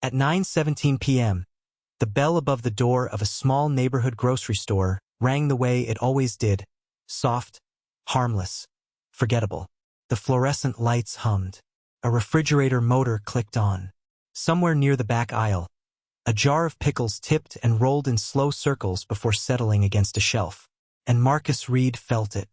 At 9:17 p.m., the bell above the door of a small neighborhood grocery store rang the way it always did, soft, harmless, forgettable. The fluorescent lights hummed. A refrigerator motor clicked on. Somewhere near the back aisle, a jar of pickles tipped and rolled in slow circles before settling against a shelf. And Marcus Reed felt it.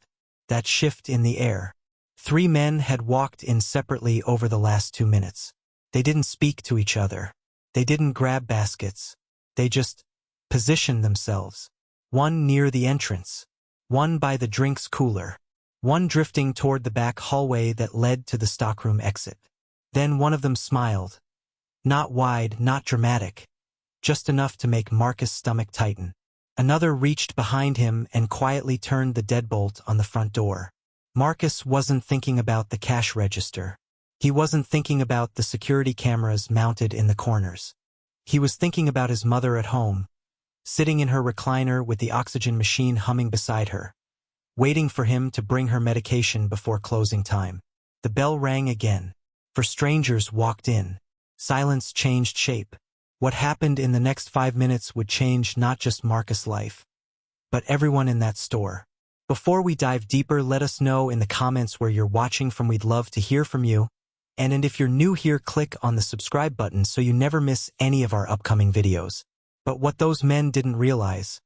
That shift in the air. 3 men had walked in separately over the last 2 minutes. They didn't speak to each other. They didn't grab baskets. They just positioned themselves. One near the entrance. One by the drinks cooler. One drifting toward the back hallway that led to the stockroom exit. Then one of them smiled. Not wide, not dramatic. Just enough to make Marcus' stomach tighten. Another reached behind him and quietly turned the deadbolt on the front door. Marcus wasn't thinking about the cash register. He wasn't thinking about the security cameras mounted in the corners. He was thinking about his mother at home, sitting in her recliner with the oxygen machine humming beside her, waiting for him to bring her medication before closing time. The bell rang again. For strangers walked in. Silence changed shape. What happened in the next 5 minutes would change not just Marcus' life, but everyone in that store. Before we dive deeper, let us know in the comments where you're watching from. We'd love to hear from you. And if you're new here, click on the subscribe button so you never miss any of our upcoming videos. But what those men didn't realize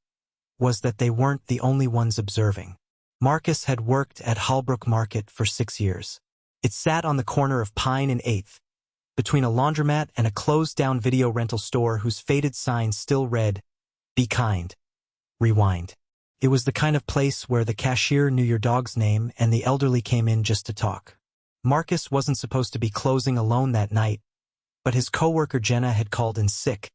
was that they weren't the only ones observing. Marcus had worked at Holbrook Market for 6 years. It sat on the corner of Pine and 8th, between a laundromat and a closed-down video rental store whose faded sign still read, "Be kind. Rewind." It was the kind of place where the cashier knew your dog's name and the elderly came in just to talk. Marcus wasn't supposed to be closing alone that night, but his coworker Jenna had called in sick,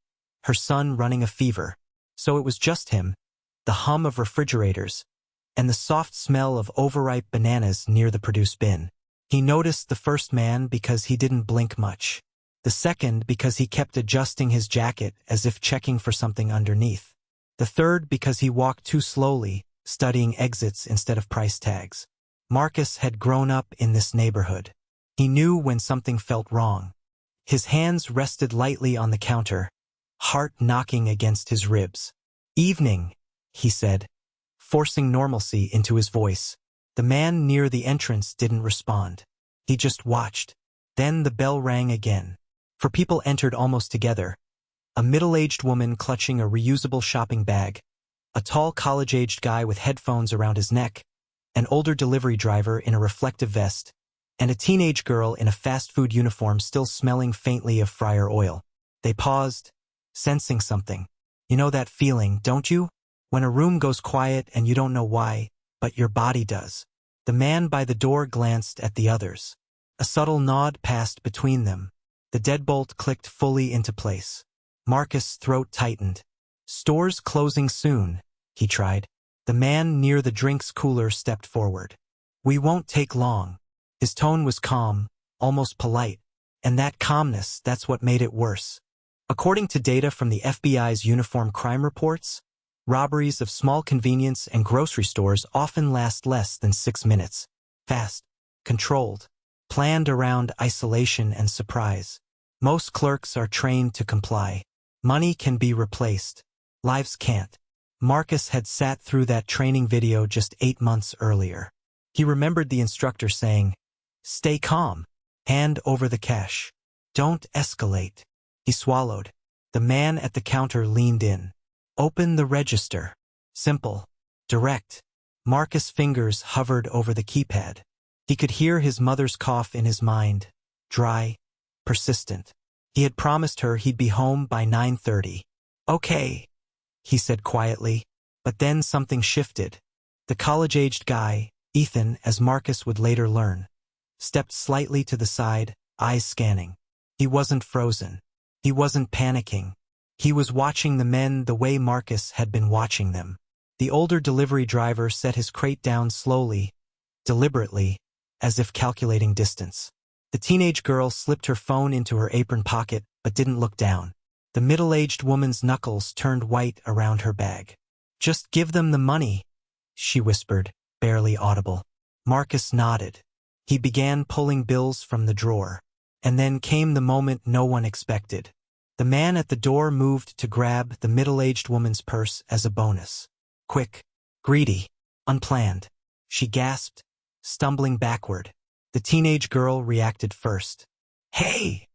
her son running a fever. So it was just him, the hum of refrigerators, and the soft smell of overripe bananas near the produce bin. He noticed the first man because he didn't blink much. The second because he kept adjusting his jacket as if checking for something underneath. The third because he walked too slowly, studying exits instead of price tags. Marcus had grown up in this neighborhood. He knew when something felt wrong. His hands rested lightly on the counter, heart knocking against his ribs. "Evening," he said, forcing normalcy into his voice. The man near the entrance didn't respond. He just watched. Then the bell rang again. 4 people entered almost together. A middle-aged woman clutching a reusable shopping bag, a tall college-aged guy with headphones around his neck, an older delivery driver in a reflective vest, and a teenage girl in a fast food uniform still smelling faintly of fryer oil. They paused, sensing something. You know that feeling, don't you? When a room goes quiet and you don't know why, but your body does. The man by the door glanced at the others. A subtle nod passed between them. The deadbolt clicked fully into place. Marcus' throat tightened. "Store's closing soon," he tried. The man near the drinks cooler stepped forward. "We won't take long." His tone was calm, almost polite, and that calmness, that's what made it worse. According to data from the FBI's Uniform Crime Reports, robberies of small convenience and grocery stores often last less than 6 minutes. Fast, controlled, planned around isolation and surprise. Most clerks are trained to comply. Money can be replaced. Lives can't. Marcus had sat through that training video just 8 months earlier. He remembered the instructor saying, "Stay calm. Hand over the cash. Don't escalate." He swallowed. The man at the counter leaned in. "Open the register." Simple. Direct. Marcus' fingers hovered over the keypad. He could hear his mother's cough in his mind. Dry. Persistent. He had promised her he'd be home by 9:30. "Okay," he said quietly, but then something shifted. The college-aged guy, Ethan, as Marcus would later learn, stepped slightly to the side, eyes scanning. He wasn't frozen. He wasn't panicking. He was watching the men the way Marcus had been watching them. The older delivery driver set his crate down slowly, deliberately, as if calculating distance. The teenage girl slipped her phone into her apron pocket, but didn't look down. The middle-aged woman's knuckles turned white around her bag. "Just give them the money," she whispered, barely audible. Marcus nodded. He began pulling bills from the drawer. And then came the moment no one expected. The man at the door moved to grab the middle-aged woman's purse as a bonus. Quick, greedy, unplanned. She gasped, stumbling backward. The teenage girl reacted first. "Hey!"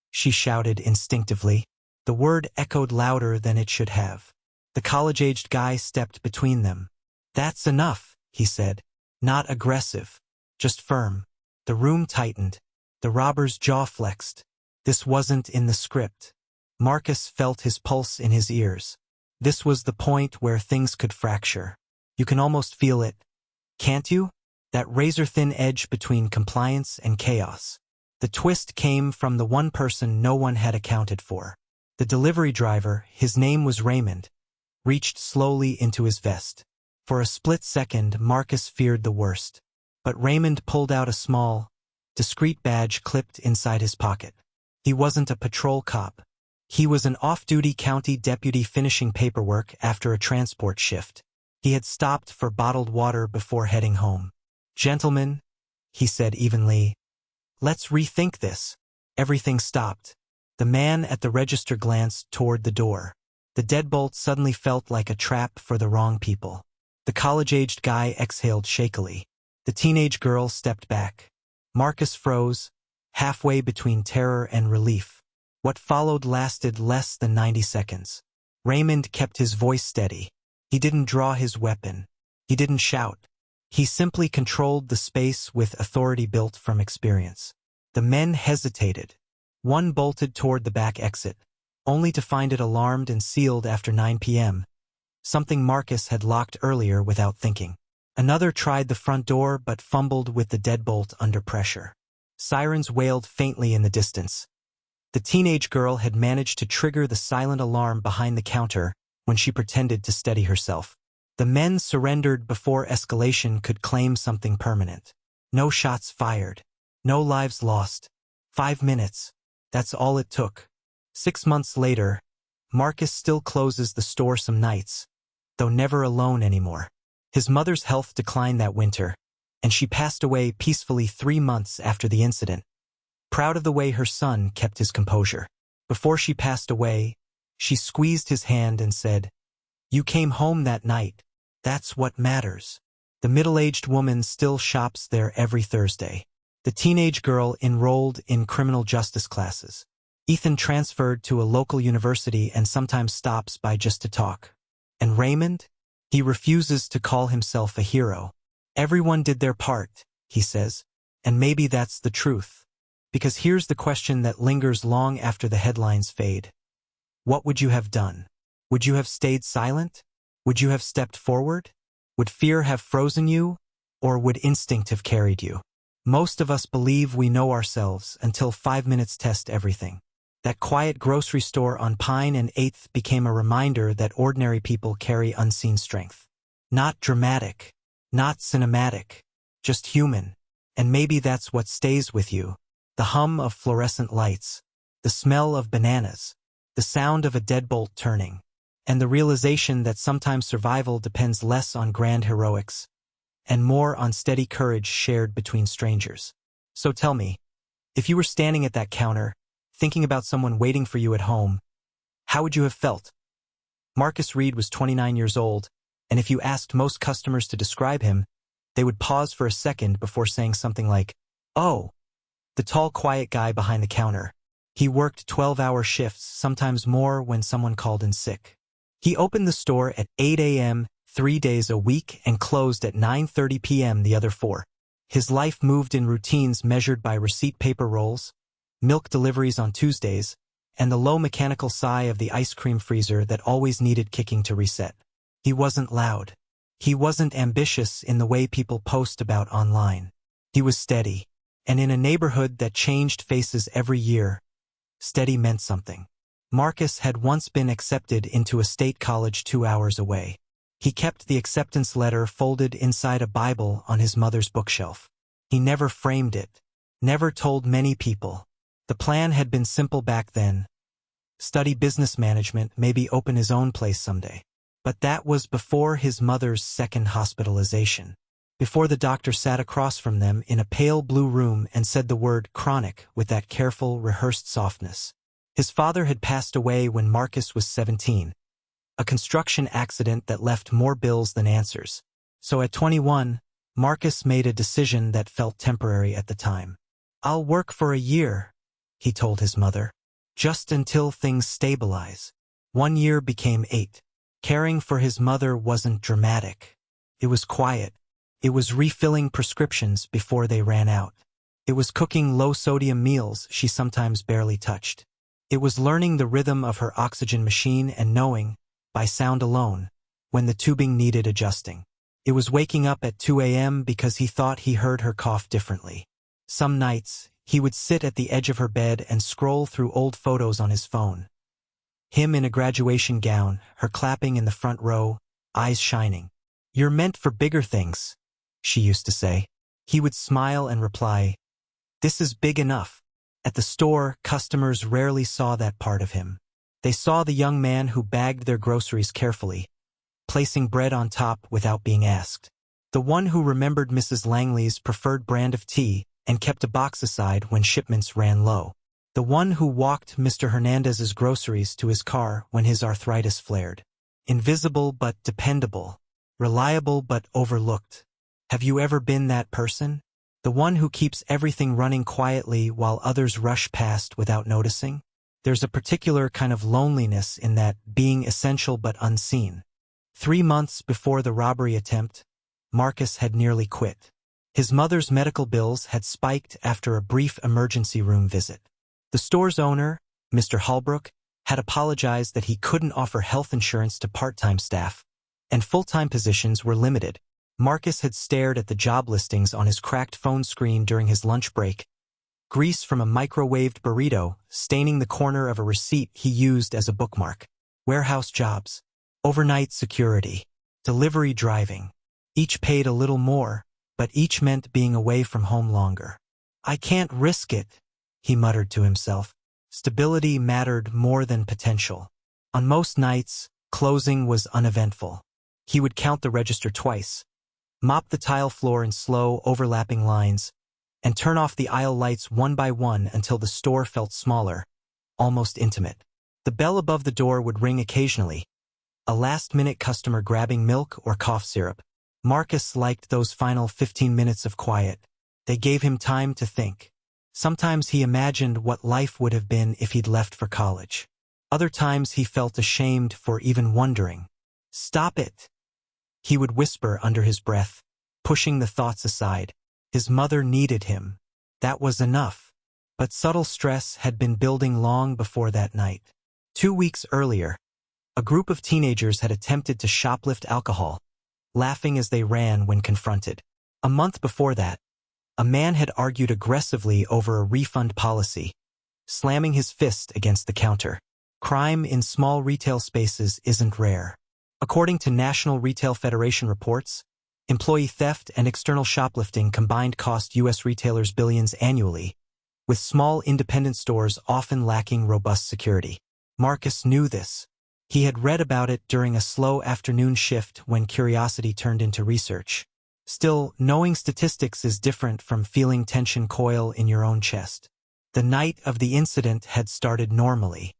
she shouted instinctively. The word echoed louder than it should have. The college-aged guy stepped between them. "That's enough," he said. Not aggressive, just firm. The room tightened. The robber's jaw flexed. This wasn't in the script. Marcus felt his pulse in his ears. This was the point where things could fracture. You can almost feel it, can't you? That razor-thin edge between compliance and chaos. The twist came from the one person no one had accounted for. The delivery driver, his name was Raymond, reached slowly into his vest. For a split second, Marcus feared the worst. But Raymond pulled out a small, discreet badge clipped inside his pocket. He wasn't a patrol cop. He was an off-duty county deputy finishing paperwork after a transport shift. He had stopped for bottled water before heading home. "Gentlemen," he said evenly, "let's rethink this." Everything stopped. The man at the register glanced toward the door. The deadbolt suddenly felt like a trap for the wrong people. The college-aged guy exhaled shakily. The teenage girl stepped back. Marcus froze, halfway between terror and relief. What followed lasted less than 90 seconds. Raymond kept his voice steady. He didn't draw his weapon. He didn't shout. He simply controlled the space with authority built from experience. The men hesitated. One bolted toward the back exit, only to find it alarmed and sealed after 9 p.m., something Marcus had locked earlier without thinking. Another tried the front door but fumbled with the deadbolt under pressure. Sirens wailed faintly in the distance. The teenage girl had managed to trigger the silent alarm behind the counter when she pretended to steady herself. The men surrendered before escalation could claim something permanent. No shots fired. No lives lost. 5 minutes. That's all it took. 6 months later, Marcus still closes the store some nights, though never alone anymore. His mother's health declined that winter, and she passed away peacefully 3 months after the incident. Proud of the way her son kept his composure. Before she passed away, she squeezed his hand and said, "You came home that night. That's what matters." The middle-aged woman still shops there every Thursday. The teenage girl enrolled in criminal justice classes. Ethan transferred to a local university and sometimes stops by just to talk. And Raymond? He refuses to call himself a hero. "Everyone did their part," he says. And maybe that's the truth. Because here's the question that lingers long after the headlines fade. What would you have done? Would you have stayed silent? Would you have stepped forward? Would fear have frozen you? Or would instinct have carried you? Most of us believe we know ourselves until 5 minutes test everything. That quiet grocery store on Pine and 8th became a reminder that ordinary people carry unseen strength. Not dramatic, not cinematic, just human. And maybe that's what stays with you. The hum of fluorescent lights, the smell of bananas, the sound of a deadbolt turning, and the realization that sometimes survival depends less on grand heroics and more on steady courage shared between strangers. So tell me, if you were standing at that counter, thinking about someone waiting for you at home, how would you have felt? Marcus Reed was 29 years old, and if you asked most customers to describe him, they would pause for a second before saying something like, "Oh, the tall, quiet guy behind the counter." He worked 12-hour shifts, sometimes more when someone called in sick. He opened the store at 8 a.m. 3 days a week and closed at 9:30 p.m. the other 4. His life moved in routines measured by receipt paper rolls, milk deliveries on Tuesdays, and the low mechanical sigh of the ice cream freezer that always needed kicking to reset. He wasn't loud. He wasn't ambitious in the way people post about online. He was steady, and in a neighborhood that changed faces every year, steady meant something. Marcus had once been accepted into a state college 2 hours away. He kept the acceptance letter folded inside a Bible on his mother's bookshelf. He never framed it, never told many people. The plan had been simple back then. Study business management, maybe open his own place someday. But that was before his mother's second hospitalization. Before the doctor sat across from them in a pale blue room and said the word chronic with that careful, rehearsed softness. His father had passed away when Marcus was 17, a construction accident that left more bills than answers. So at 21, Marcus made a decision that felt temporary at the time. "I'll work for a year," he told his mother, "just until things stabilize." 1 year became 8. Caring for his mother wasn't dramatic. It was quiet. It was refilling prescriptions before they ran out. It was cooking low-sodium meals she sometimes barely touched. It was learning the rhythm of her oxygen machine and knowing, by sound alone, when the tubing needed adjusting. It was waking up at 2 a.m. because he thought he heard her cough differently. Some nights, he would sit at the edge of her bed and scroll through old photos on his phone. Him in a graduation gown, her clapping in the front row, eyes shining. "You're meant for bigger things," she used to say. He would smile and reply, "This is big enough." At the store, customers rarely saw that part of him. They saw the young man who bagged their groceries carefully, placing bread on top without being asked. The one who remembered Mrs. Langley's preferred brand of tea and kept a box aside when shipments ran low. The one who walked Mr. Hernandez's groceries to his car when his arthritis flared. Invisible but dependable. Reliable but overlooked. Have you ever been that person? The one who keeps everything running quietly while others rush past without noticing? There's a particular kind of loneliness in that, being essential but unseen. 3 months before the robbery attempt, Marcus had nearly quit. His mother's medical bills had spiked after a brief emergency room visit. The store's owner, Mr. Holbrook, had apologized that he couldn't offer health insurance to part-time staff, and full-time positions were limited. Marcus had stared at the job listings on his cracked phone screen during his lunch break, grease from a microwaved burrito staining the corner of a receipt he used as a bookmark. Warehouse jobs, overnight security, delivery driving. Each paid a little more, but each meant being away from home longer. "I can't risk it," he muttered to himself. Stability mattered more than potential. On most nights, closing was uneventful. He would count the register twice, mop the tile floor in slow, overlapping lines, and turn off the aisle lights one by one until the store felt smaller, almost intimate. The bell above the door would ring occasionally, a last-minute customer grabbing milk or cough syrup. Marcus liked those final 15 minutes of quiet. They gave him time to think. Sometimes he imagined what life would have been if he'd left for college. Other times he felt ashamed for even wondering. "Stop it," he would whisper under his breath, pushing the thoughts aside. His mother needed him. That was enough. But subtle stress had been building long before that night. 2 weeks earlier, a group of teenagers had attempted to shoplift alcohol, laughing as they ran when confronted. A month before that, a man had argued aggressively over a refund policy, slamming his fist against the counter. Crime in small retail spaces isn't rare. According to National Retail Federation reports, employee theft and external shoplifting combined cost U.S. retailers billions annually, with small independent stores often lacking robust security. Marcus knew this. He had read about it during a slow afternoon shift when curiosity turned into research. Still, knowing statistics is different from feeling tension coil in your own chest. The night of the incident had started normally.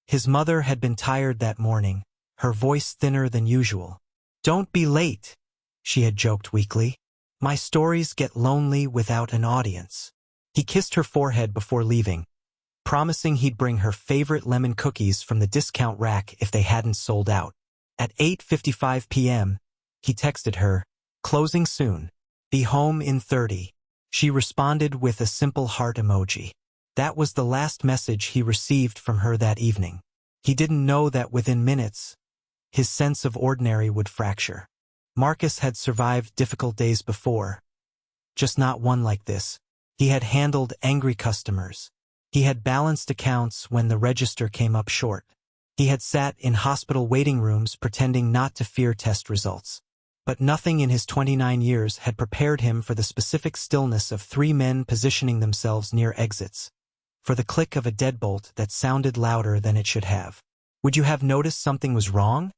His mother had been tired that morning, her voice thinner than usual. "Don't be late," she had joked weakly. "My stories get lonely without an audience." He kissed her forehead before leaving, promising he'd bring her favorite lemon cookies from the discount rack if they hadn't sold out. At 8:55 p.m., he texted her, "Closing soon. Be home in 30. She responded with a simple heart emoji. That was the last message he received from her that evening. He didn't know that within minutes, his sense of ordinary would fracture. Marcus had survived difficult days before, just not one like this. He had handled angry customers. He had balanced accounts when the register came up short. He had sat in hospital waiting rooms pretending not to fear test results. But nothing in his 29 years had prepared him for the specific stillness of 3 men positioning themselves near exits, for the click of a deadbolt that sounded louder than it should have. Would you have noticed something was wrong?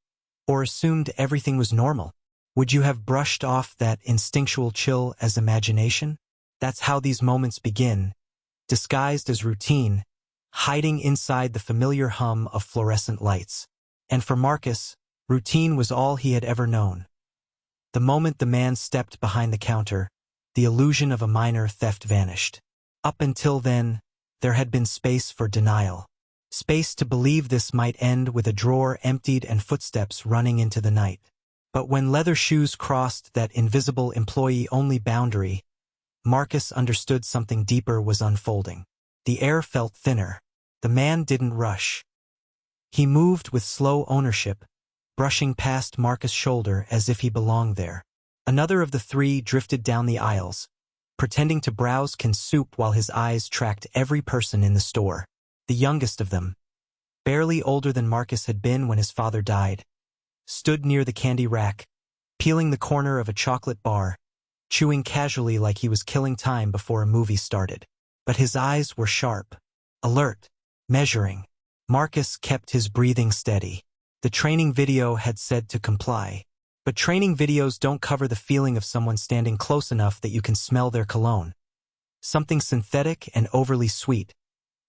Or assumed everything was normal? Would you have brushed off that instinctual chill as imagination? That's how these moments begin, disguised as routine, hiding inside the familiar hum of fluorescent lights. And for Marcus, routine was all he had ever known. The moment the man stepped behind the counter, the illusion of a minor theft vanished. Up until then, there had been space for denial. Space to believe this might end with a drawer emptied and footsteps running into the night. But when leather shoes crossed that invisible employee-only boundary, Marcus understood something deeper was unfolding. The air felt thinner. The man didn't rush. He moved with slow ownership, brushing past Marcus' shoulder as if he belonged there. Another of the three drifted down the aisles, pretending to browse canned soup while his eyes tracked every person in the store. The youngest of them, barely older than Marcus had been when his father died, stood near the candy rack, peeling the corner of a chocolate bar, chewing casually like he was killing time before a movie started. But his eyes were sharp, alert, measuring. Marcus kept his breathing steady. The training video had said to comply. But training videos don't cover the feeling of someone standing close enough that you can smell their cologne. Something synthetic and overly sweet,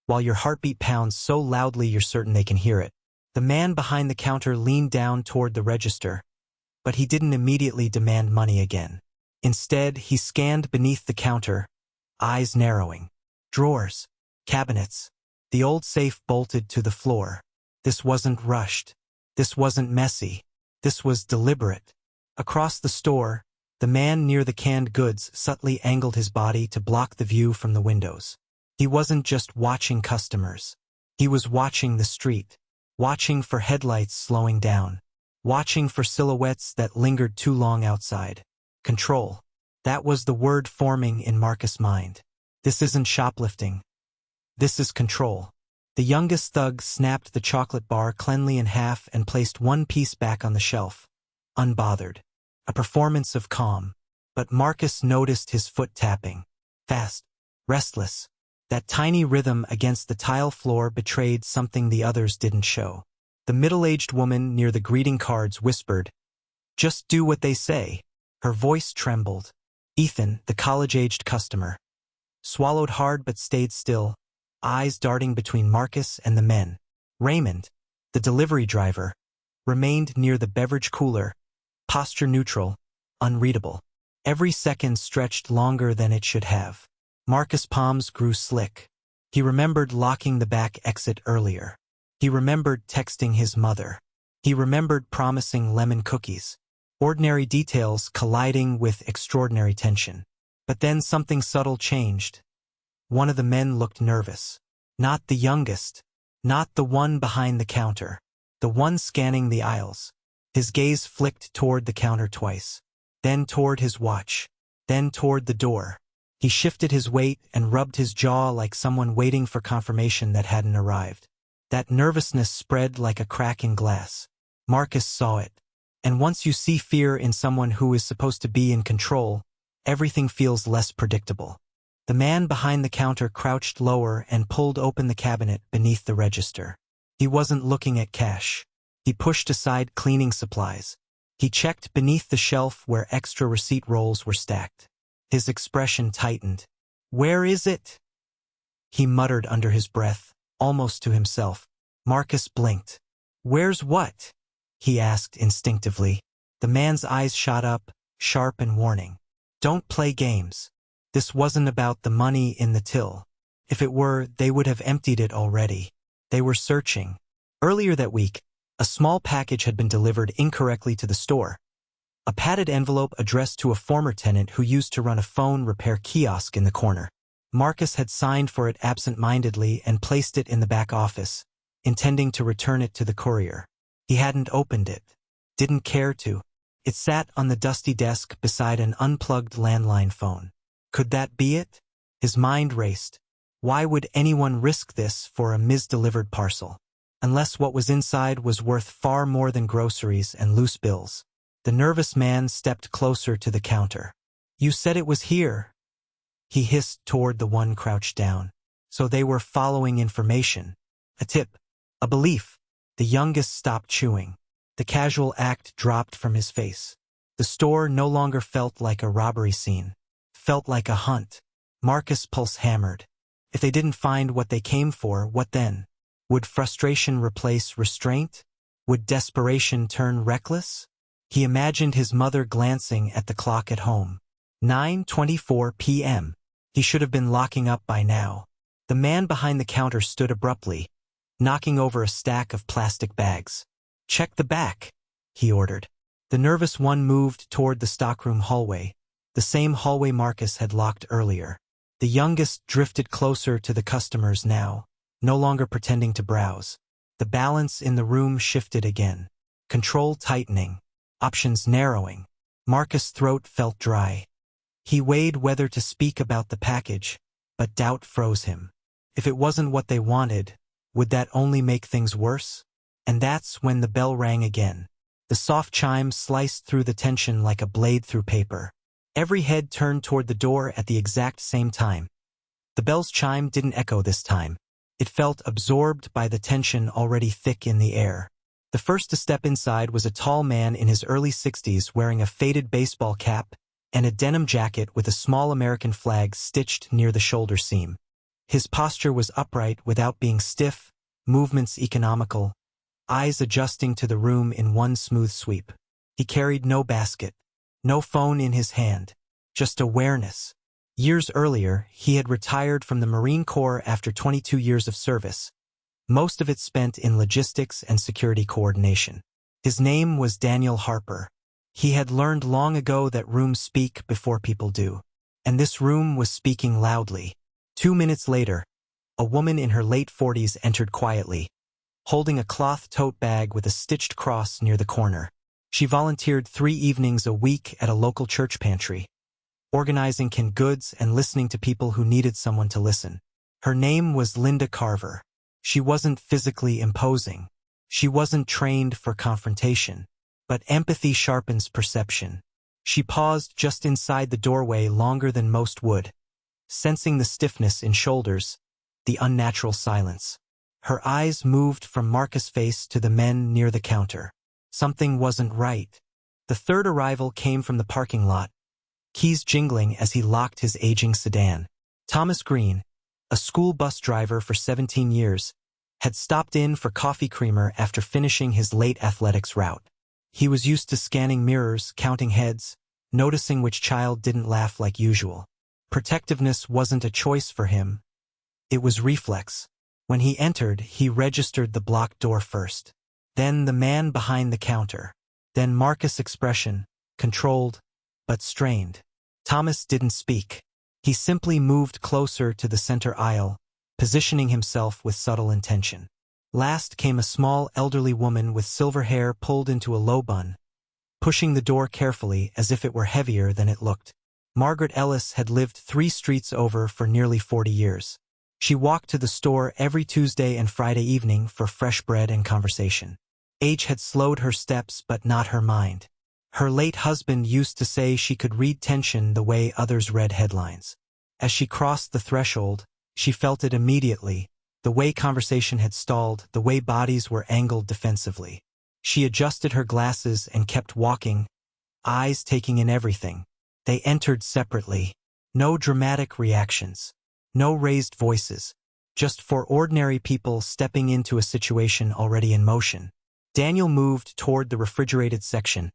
while your heartbeat pounds so loudly you're certain they can hear it. The man behind the counter leaned down toward the register, but he didn't immediately demand money again. Instead, he scanned beneath the counter, eyes narrowing. Drawers, cabinets, the old safe bolted to the floor. This wasn't rushed. This wasn't messy. This was deliberate. Across the store, the man near the canned goods subtly angled his body to block the view from the windows. He wasn't just watching customers. He was watching the street, watching for headlights slowing down, watching for silhouettes that lingered too long outside. Control. That was the word forming in Marcus' mind. This isn't shoplifting. This is control. The youngest thug snapped the chocolate bar cleanly in half and placed one piece back on the shelf, unbothered. A performance of calm. But Marcus noticed his foot tapping. Fast, restless. That tiny rhythm against the tile floor betrayed something the others didn't show. The middle-aged woman near the greeting cards whispered, "Just do what they say." Her voice trembled. Ethan, the college-aged customer, swallowed hard but stayed still, eyes darting between Marcus and the men. Raymond, the delivery driver, remained near the beverage cooler, posture neutral, unreadable. Every second stretched longer than it should have. Marcus' palms grew slick. He remembered locking the back exit earlier. He remembered texting his mother. He remembered promising lemon cookies. Ordinary details colliding with extraordinary tension. But then something subtle changed. One of the men looked nervous. Not the youngest. Not the one behind the counter. The one scanning the aisles. His gaze flicked toward the counter twice. Then toward his watch. Then toward the door. He shifted his weight and rubbed his jaw like someone waiting for confirmation that hadn't arrived. That nervousness spread like a crack in glass. Marcus saw it. And once you see fear in someone who is supposed to be in control, everything feels less predictable. The man behind the counter crouched lower and pulled open the cabinet beneath the register. He wasn't looking at cash. He pushed aside cleaning supplies. He checked beneath the shelf where extra receipt rolls were stacked. His expression tightened. "Where is it?" he muttered under his breath, almost to himself. Marcus blinked. "Where's what?" he asked instinctively. The man's eyes shot up, sharp and warning. "Don't play games. This wasn't about the money in the till. If it were, they would have emptied it already. They were searching." Earlier that week, a small package had been delivered incorrectly to the store. A padded envelope addressed to a former tenant who used to run a phone repair kiosk in the corner. Marcus had signed for it absent-mindedly and placed it in the back office, intending to return it to the courier. He hadn't opened it. Didn't care to. It sat on the dusty desk beside an unplugged landline phone. Could that be it? His mind raced. Why would anyone risk this for a misdelivered parcel? Unless what was inside was worth far more than groceries and loose bills. The nervous man stepped closer to the counter. "You said it was here," he hissed toward the one crouched down. So they were following information. A tip. A belief. The youngest stopped chewing. The casual act dropped from his face. The store no longer felt like a robbery scene. Felt like a hunt. Marcus' pulse hammered. If they didn't find what they came for, what then? Would frustration replace restraint? Would desperation turn reckless? He imagined his mother glancing at the clock at home. 9:24 p.m. He should have been locking up by now. The man behind the counter stood abruptly, knocking over a stack of plastic bags. "Check the back," he ordered. The nervous one moved toward the stockroom hallway, the same hallway Marcus had locked earlier. The youngest drifted closer to the customers now, no longer pretending to browse. The balance in the room shifted again. Control tightening, options narrowing. Marcus' throat felt dry. He weighed whether to speak about the package, but doubt froze him. If it wasn't what they wanted, would that only make things worse? And that's when the bell rang again. The soft chime sliced through the tension like a blade through paper. Every head turned toward the door at the exact same time. The bell's chime didn't echo this time. It felt absorbed by the tension already thick in the air. The first to step inside was a tall man in his early 60s wearing a faded baseball cap and a denim jacket with a small American flag stitched near the shoulder seam. His posture was upright without being stiff, movements economical, eyes adjusting to the room in one smooth sweep. He carried no basket, no phone in his hand, just awareness. Years earlier, he had retired from the Marine Corps after 22 years of service, most of it spent in logistics and security coordination. His name was Daniel Harper. He had learned long ago that rooms speak before people do. And this room was speaking loudly. 2 minutes later, a woman in her late 40s entered quietly, holding a cloth tote bag with a stitched cross near the corner. She volunteered 3 evenings a week at a local church pantry, organizing canned goods and listening to people who needed someone to listen. Her name was Linda Carver. She wasn't physically imposing. She wasn't trained for confrontation, but empathy sharpens perception. She paused just inside the doorway longer than most would, sensing the stiffness in shoulders, the unnatural silence. Her eyes moved from Marcus' face to the men near the counter. Something wasn't right. The third arrival came from the parking lot, keys jingling as he locked his aging sedan. Thomas Green, a school bus driver for 17 years, had stopped in for coffee creamer after finishing his late athletics route. He was used to scanning mirrors, counting heads, noticing which child didn't laugh like usual. Protectiveness wasn't a choice for him. It was reflex. When he entered, he registered the blocked door first. Then the man behind the counter. Then Marcus' expression, controlled, but strained. Thomas didn't speak. He simply moved closer to the center aisle, positioning himself with subtle intention. Last came a small elderly woman with silver hair pulled into a low bun, pushing the door carefully as if it were heavier than it looked. Margaret Ellis had lived 3 streets over for nearly 40 years. She walked to the store every Tuesday and Friday evening for fresh bread and conversation. Age had slowed her steps but not her mind. Her late husband used to say she could read tension the way others read headlines. As she crossed the threshold, she felt it immediately, the way conversation had stalled, the way bodies were angled defensively. She adjusted her glasses and kept walking, eyes taking in everything. They entered separately. No dramatic reactions. No raised voices. Just 4 ordinary people stepping into a situation already in motion. Daniel moved toward the refrigerated section,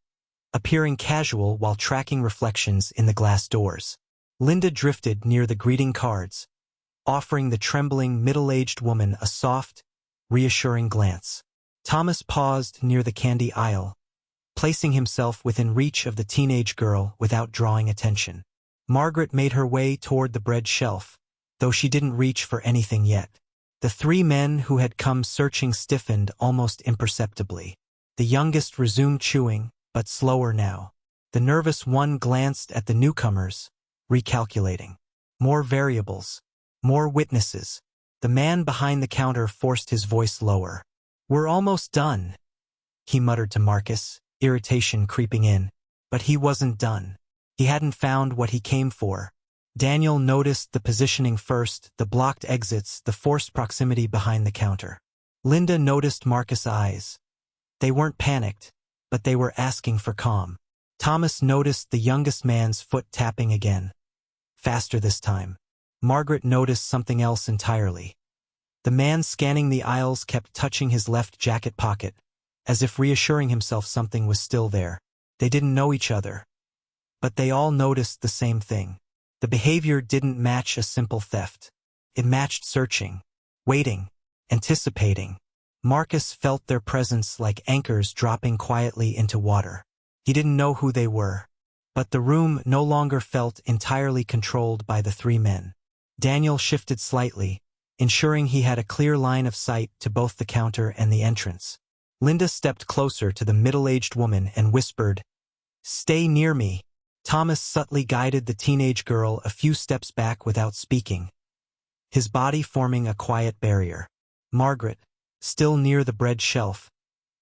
appearing casual while tracking reflections in the glass doors. Linda drifted near the greeting cards, offering the trembling middle-aged woman a soft, reassuring glance. Thomas paused near the candy aisle, placing himself within reach of the teenage girl without drawing attention. Margaret made her way toward the bread shelf, though she didn't reach for anything yet. The 3 men who had come searching stiffened almost imperceptibly. The youngest resumed chewing, but slower now. The nervous one glanced at the newcomers, recalculating. More variables. More witnesses. The man behind the counter forced his voice lower. "We're almost done," he muttered to Marcus, irritation creeping in. But he wasn't done. He hadn't found what he came for. Daniel noticed the positioning first, the blocked exits, the forced proximity behind the counter. Linda noticed Marcus' eyes. They weren't panicked, but they were asking for calm. Thomas noticed the youngest man's foot tapping again. Faster this time. Margaret noticed something else entirely. The man scanning the aisles kept touching his left jacket pocket, as if reassuring himself something was still there. They didn't know each other, but they all noticed the same thing. The behavior didn't match a simple theft. It matched searching, waiting, anticipating. Marcus felt their presence like anchors dropping quietly into water. He didn't know who they were, but the room no longer felt entirely controlled by the three men. Daniel shifted slightly, ensuring he had a clear line of sight to both the counter and the entrance. Linda stepped closer to the middle-aged woman and whispered, "Stay near me." Thomas subtly guided the teenage girl a few steps back without speaking, his body forming a quiet barrier. Margaret, still near the bread shelf,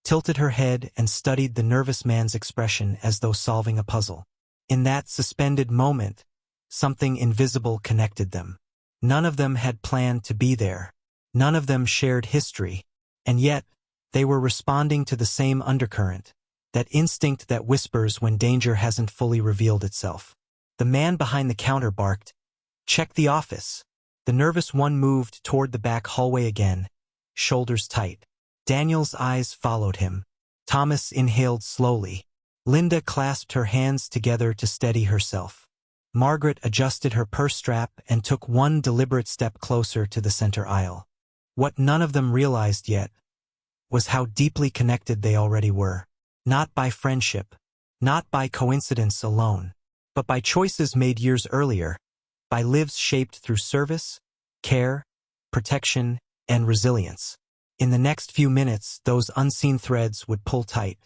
tilted her head and studied the nervous man's expression as though solving a puzzle. In that suspended moment, something invisible connected them. None of them had planned to be there. None of them shared history, and yet, they were responding to the same undercurrent, that instinct that whispers when danger hasn't fully revealed itself. The man behind the counter barked, "Check the office." The nervous one moved toward the back hallway again, shoulders tight. Daniel's eyes followed him. Thomas inhaled slowly. Linda clasped her hands together to steady herself. Margaret adjusted her purse strap and took one deliberate step closer to the center aisle. What none of them realized yet was how deeply connected they already were. Not by friendship, not by coincidence alone, but by choices made years earlier, by lives shaped through service, care, protection, and resilience. In the next few minutes, those unseen threads would pull tight,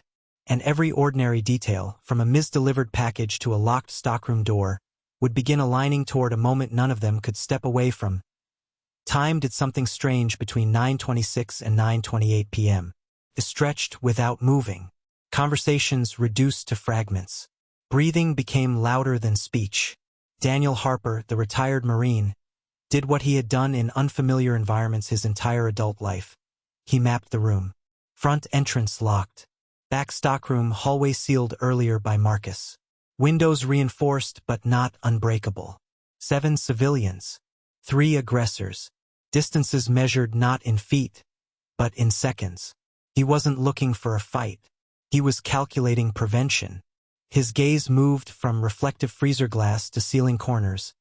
and every ordinary detail, from a misdelivered package to a locked stockroom door, would begin aligning toward a moment none of them could step away from. Time did something strange between 9:26 and 9:28 p.m. It stretched without moving. Conversations reduced to fragments. Breathing became louder than speech. Daniel Harper, the retired Marine, did what he had done in unfamiliar environments his entire adult life. He mapped the room. Front entrance locked. Back stockroom hallway sealed earlier by Marcus. Windows reinforced but not unbreakable. 7 civilians. 3 aggressors. Distances measured not in feet, but in seconds. He wasn't looking for a fight. He was calculating prevention. His gaze moved from reflective freezer glass to ceiling corners,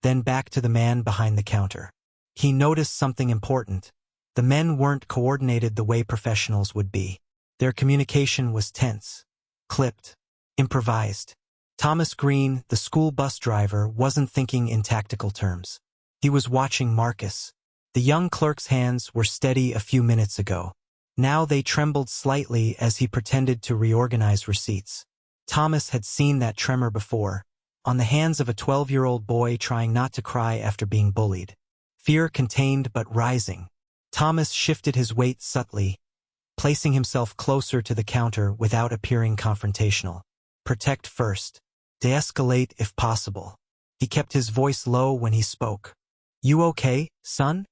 then back to the man behind the counter. He noticed something important. The men weren't coordinated the way professionals would be. Their communication was tense, clipped, improvised. Thomas Green, the school bus driver, wasn't thinking in tactical terms. He was watching Marcus. The young clerk's hands were steady a few minutes ago. Now they trembled slightly as he pretended to reorganize receipts. Thomas had seen that tremor before, on the hands of a 12-year-old boy trying not to cry after being bullied. Fear contained but rising. Thomas shifted his weight subtly, placing himself closer to the counter without appearing confrontational. Protect first. De-escalate if possible. He kept his voice low when he spoke. "You okay, son?"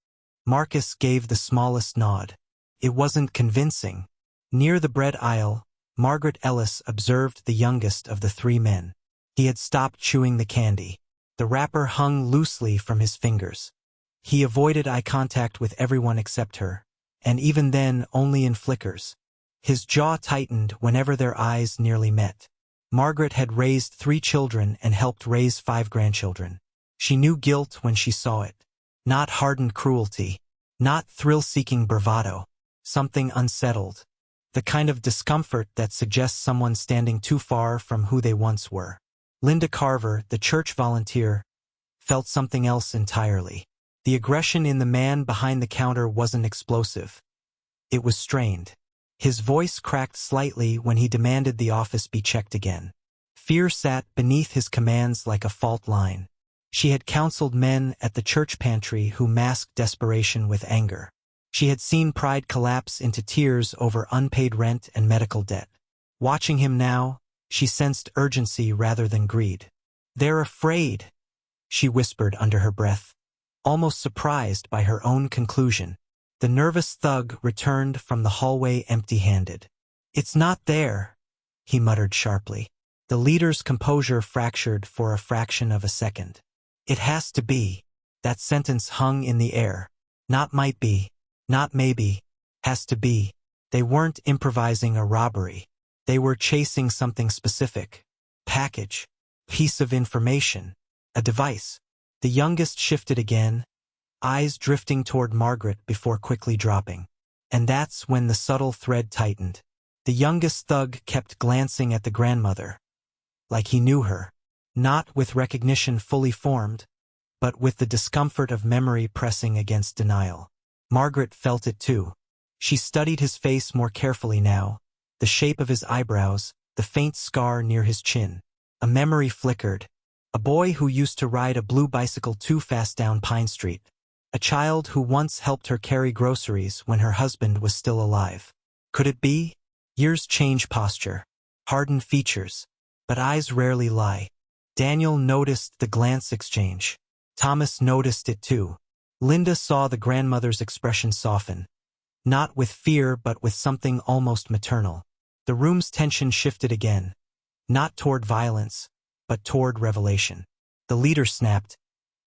Marcus gave the smallest nod. It wasn't convincing. Near the bread aisle, Margaret Ellis observed the youngest of the 3 men. He had stopped chewing the candy. The wrapper hung loosely from his fingers. He avoided eye contact with everyone except her, and even then only in flickers. His jaw tightened whenever their eyes nearly met. Margaret had raised 3 children and helped raise 5 grandchildren. She knew guilt when she saw it. Not hardened cruelty. Not thrill-seeking bravado. Something unsettled. The kind of discomfort that suggests someone standing too far from who they once were. Linda Carver, the church volunteer, felt something else entirely. The aggression in the man behind the counter wasn't explosive. It was strained. His voice cracked slightly when he demanded the office be checked again. Fear sat beneath his commands like a fault line. She had counseled men at the church pantry who masked desperation with anger. She had seen pride collapse into tears over unpaid rent and medical debt. Watching him now, she sensed urgency rather than greed. "They're afraid," she whispered under her breath, almost surprised by her own conclusion. The nervous thug returned from the hallway empty-handed. "It's not there," he muttered sharply. The leader's composure fractured for a fraction of a second. "It has to be." That sentence hung in the air. Not might be, not maybe, has to be. They weren't improvising a robbery. They were chasing something specific. Package. Piece of information. A device. The youngest shifted again, eyes drifting toward Margaret before quickly dropping. And that's when the subtle thread tightened. The youngest thug kept glancing at the grandmother. Like he knew her. Not with recognition fully formed, but with the discomfort of memory pressing against denial. Margaret felt it too. She studied his face more carefully now, the shape of his eyebrows, the faint scar near his chin. A memory flickered. A boy who used to ride a blue bicycle too fast down Pine Street. A child who once helped her carry groceries when her husband was still alive. Could it be? Years change posture, harden features, but eyes rarely lie. Daniel noticed the glance exchange. Thomas noticed it too. Linda saw the grandmother's expression soften. Not with fear but with something almost maternal. The room's tension shifted again. Not toward violence, but toward revelation. The leader snapped.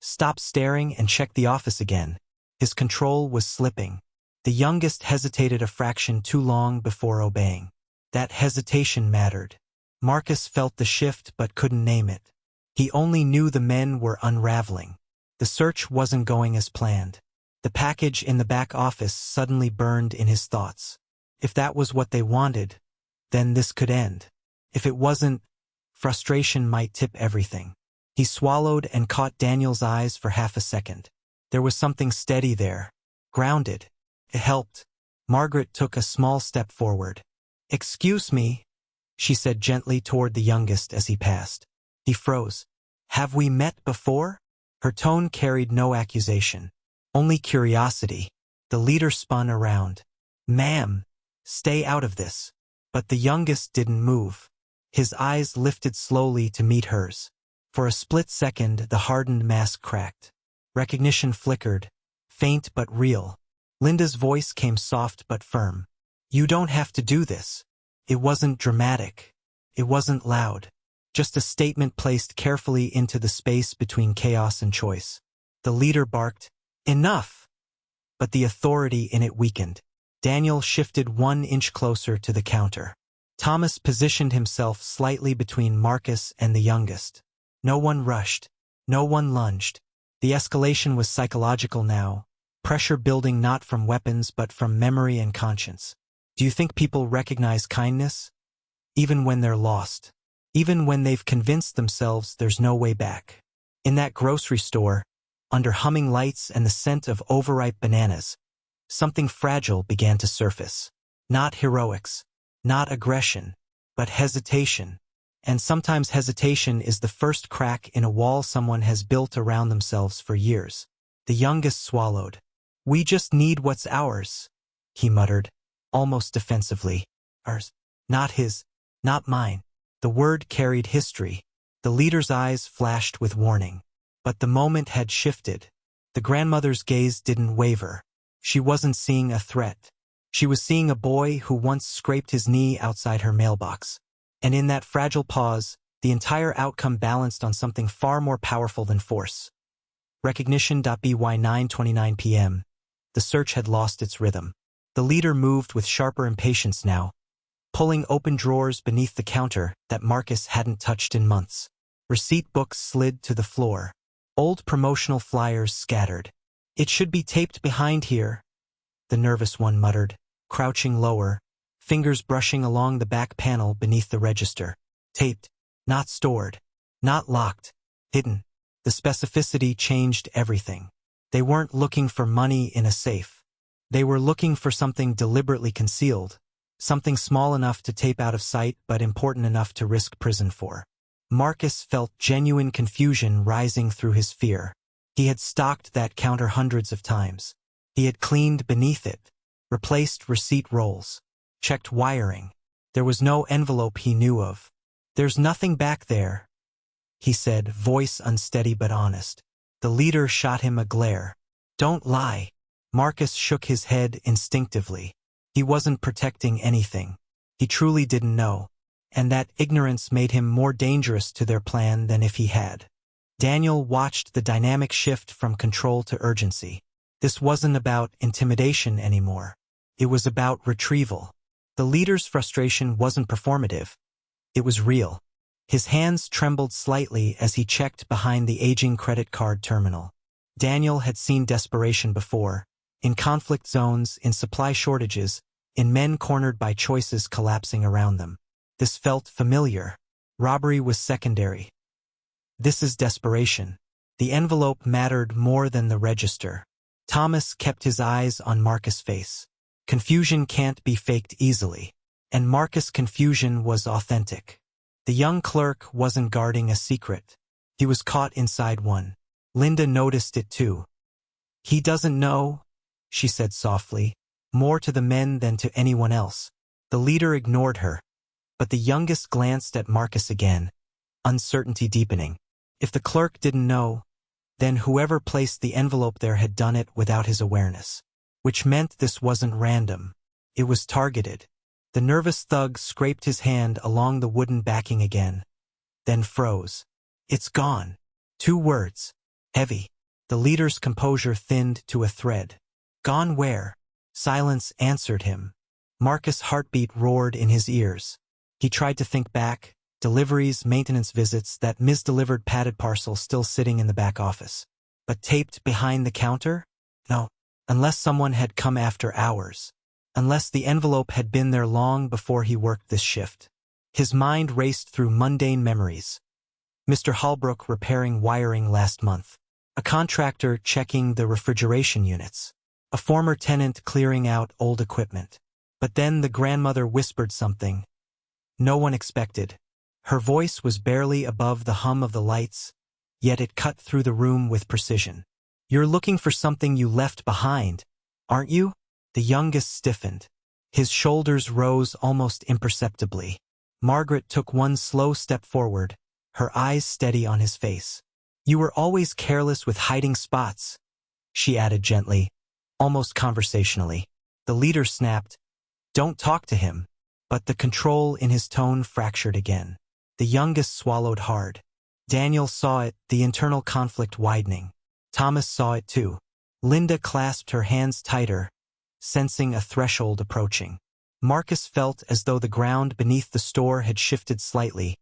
Stop staring and check the office again. His control was slipping. The youngest hesitated a fraction too long before obeying. That hesitation mattered. Marcus felt the shift but couldn't name it. He only knew the men were unraveling. The search wasn't going as planned. The package in the back office suddenly burned in his thoughts. If that was what they wanted, then this could end. If it wasn't, frustration might tip everything. He swallowed and caught Daniel's eyes for half a second. There was something steady there. Grounded. It helped. Margaret took a small step forward. "Excuse me," she said gently toward the youngest as he passed. He froze. "Have we met before?" Her tone carried no accusation. Only curiosity. The leader spun around. "Ma'am, stay out of this." But the youngest didn't move. His eyes lifted slowly to meet hers. For a split second, the hardened mask cracked. Recognition flickered, faint but real. Linda's voice came soft but firm. "You don't have to do this." It wasn't dramatic. It wasn't loud. Just a statement placed carefully into the space between chaos and choice. The leader barked, "Enough!" But the authority in it weakened. Daniel shifted 1 inch closer to the counter. Thomas positioned himself slightly between Marcus and the youngest. No one rushed. No one lunged. The escalation was psychological now, pressure building not from weapons but from memory and conscience. Do you think people recognize kindness? Even when they're lost. Even when they've convinced themselves there's no way back. In that grocery store, under humming lights and the scent of overripe bananas, something fragile began to surface. Not heroics, not aggression, but hesitation. And sometimes hesitation is the first crack in a wall someone has built around themselves for years. The youngest swallowed. "We just need what's ours," he muttered, almost defensively. "Ours. Not his. Not mine." The word carried history. The leader's eyes flashed with warning. But the moment had shifted. The grandmother's gaze didn't waver. She wasn't seeing a threat. She was seeing a boy who once scraped his knee outside her mailbox. And in that fragile pause, the entire outcome balanced on something far more powerful than force. Recognition.by 9:29 p.m. The search had lost its rhythm. The leader moved with sharper impatience now, pulling open drawers beneath the counter that Marcus hadn't touched in months. Receipt books slid to the floor. Old promotional flyers scattered. "It should be taped behind here," the nervous one muttered, crouching lower, fingers brushing along the back panel beneath the register. Taped, not stored, not locked, hidden. The specificity changed everything. They weren't looking for money in a safe. They were looking for something deliberately concealed, something small enough to tape out of sight but important enough to risk prison for. Marcus felt genuine confusion rising through his fear. He had stocked that counter hundreds of times. He had cleaned beneath it, replaced receipt rolls, checked wiring. There was no envelope he knew of. "There's nothing back there," he said, voice unsteady but honest. The leader shot him a glare. "Don't lie." Marcus shook his head instinctively. He wasn't protecting anything. He truly didn't know. And that ignorance made him more dangerous to their plan than if he had. Daniel watched the dynamic shift from control to urgency. This wasn't about intimidation anymore. It was about retrieval. The leader's frustration wasn't performative. It was real. His hands trembled slightly as he checked behind the aging credit card terminal. Daniel had seen desperation before, in conflict zones, in supply shortages, in men cornered by choices collapsing around them. This felt familiar. Robbery was secondary. This is desperation. The envelope mattered more than the register. Thomas kept his eyes on Marcus' face. Confusion can't be faked easily. And Marcus' confusion was authentic. The young clerk wasn't guarding a secret. He was caught inside one. Linda noticed it too. "He doesn't know," she said softly, more to the men than to anyone else. The leader ignored her, but the youngest glanced at Marcus again, uncertainty deepening. If the clerk didn't know, then whoever placed the envelope there had done it without his awareness. Which meant this wasn't random. It was targeted. The nervous thug scraped his hand along the wooden backing again, then froze. "It's gone." 2 words. Heavy. The leader's composure thinned to a thread. "Gone where?" Silence answered him. Marcus' heartbeat roared in his ears. He tried to think back. Deliveries, maintenance visits, that misdelivered padded parcel still sitting in the back office. But taped behind the counter? No. Unless someone had come after hours. Unless the envelope had been there long before he worked this shift. His mind raced through mundane memories. Mr. Holbrook repairing wiring last month. A contractor checking the refrigeration units. A former tenant clearing out old equipment. But then the grandmother whispered something no one expected. Her voice was barely above the hum of the lights, yet it cut through the room with precision. "You're looking for something you left behind, aren't you?" The youngest stiffened. His shoulders rose almost imperceptibly. Margaret took one slow step forward, her eyes steady on his face. "You were always careless with hiding spots," she added gently, almost conversationally. The leader snapped, "Don't talk to him." But the control in his tone fractured again. The youngest swallowed hard. Daniel saw it, the internal conflict widening. Thomas saw it too. Linda clasped her hands tighter, sensing a threshold approaching. Marcus felt as though the ground beneath the store had shifted slightly,